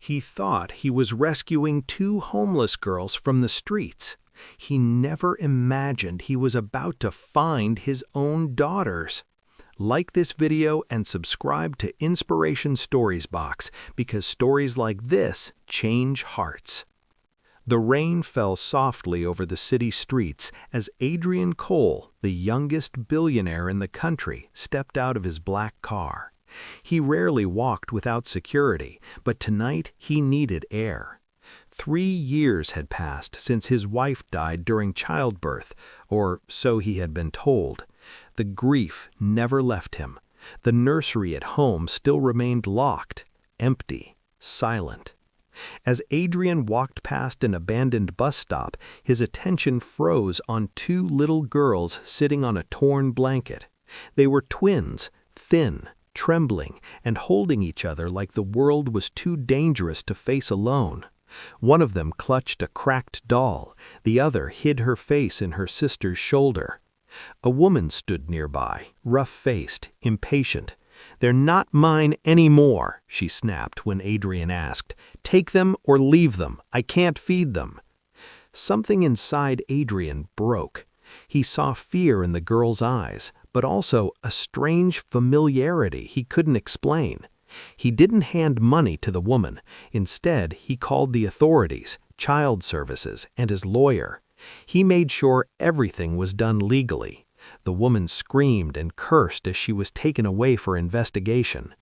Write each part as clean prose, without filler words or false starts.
He thought he was rescuing two homeless girls from the streets. He never imagined he was about to find his own daughters. Like this video and subscribe to Inspiration Stories Box because stories like this change hearts. The rain fell softly over the city streets as Adrian Cole, the youngest billionaire in the country, stepped out of his black car. He rarely walked without security, but tonight he needed air. 3 years had passed since his wife died during childbirth, or so he had been told. The grief never left him. The nursery at home still remained locked, empty, silent. As Adrian walked past an abandoned bus stop, his attention froze on two little girls sitting on a torn blanket. They were twins, thin, trembling, and holding each other like the world was too dangerous to face alone. One of them clutched a cracked doll, the other hid her face in her sister's shoulder. A woman stood nearby, rough-faced, impatient. "They're not mine anymore," she snapped when Adrian asked. "Take them or leave them. I can't feed them." Something inside Adrian broke. He saw fear in the girl's eyes, but also a strange familiarity he couldn't explain. He didn't hand money to the woman. Instead, he called the authorities, child services, and his lawyer. He made sure everything was done legally. The woman screamed and cursed as she was taken away for investigation.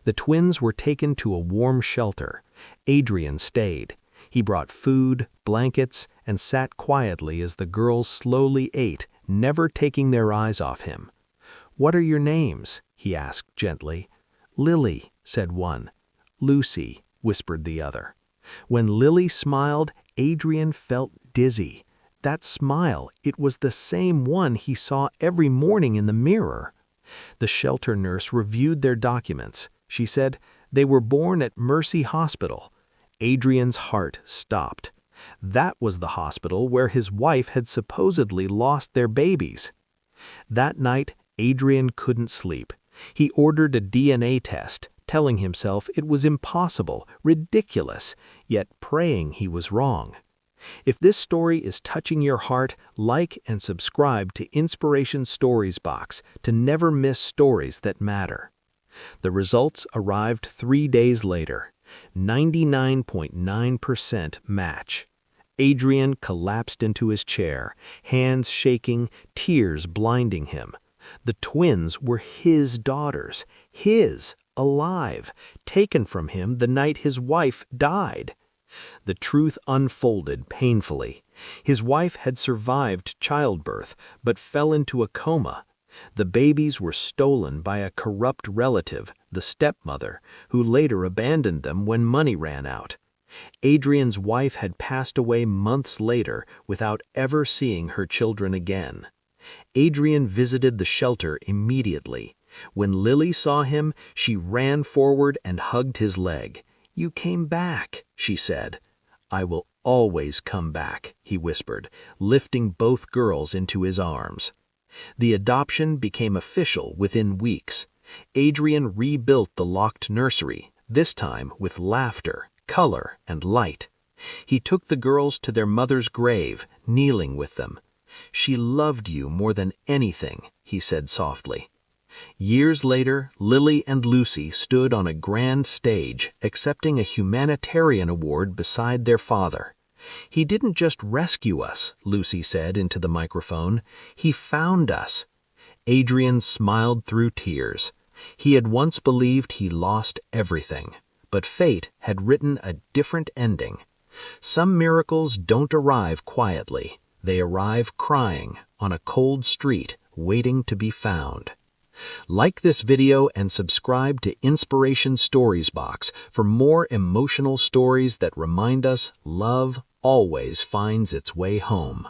The twins were taken to a warm shelter. Adrian stayed. He brought food, blankets, and sat quietly as the girls slowly ate, never taking their eyes off him. "What are your names?" he asked gently. "Lily," said one. "Lucy," whispered the other. When Lily smiled, Adrian felt dizzy. That smile, it was the same one he saw every morning in the mirror. The shelter nurse reviewed their documents. She said they were born at Mercy Hospital. Adrian's heart stopped. That was the hospital where his wife had supposedly lost their babies. That night, Adrian couldn't sleep. He ordered a DNA test, telling himself it was impossible, ridiculous, yet praying he was wrong. If this story is touching your heart, like and subscribe to Inspiration Stories Box to never miss stories that matter. The results arrived 3 days later. 99.9% match. Adrian collapsed into his chair, hands shaking, tears blinding him. The twins were his daughters, his, alive, taken from him the night his wife died. The truth unfolded painfully. His wife had survived childbirth, but fell into a coma. The babies were stolen by a corrupt relative, the stepmother, who later abandoned them when money ran out. Adrian's wife had passed away months later without ever seeing her children again. Adrian visited the shelter immediately. When Lily saw him, she ran forward and hugged his leg. "You came back," she said. "I will always come back," he whispered, lifting both girls into his arms. The adoption became official within weeks. Adrian rebuilt the locked nursery, this time with laughter, color, and light. He took the girls to their mother's grave, kneeling with them. "She loved you more than anything," he said softly. Years later, Lily and Lucy stood on a grand stage accepting a humanitarian award beside their father. "He didn't just rescue us," Lucy said into the microphone. "He found us." Adrian smiled through tears. He had once believed he lost everything, but fate had written a different ending. Some miracles don't arrive quietly. They arrive crying on a cold street, waiting to be found. Like this video and subscribe to Inspiration Stories Box for more emotional stories that remind us love always finds its way home.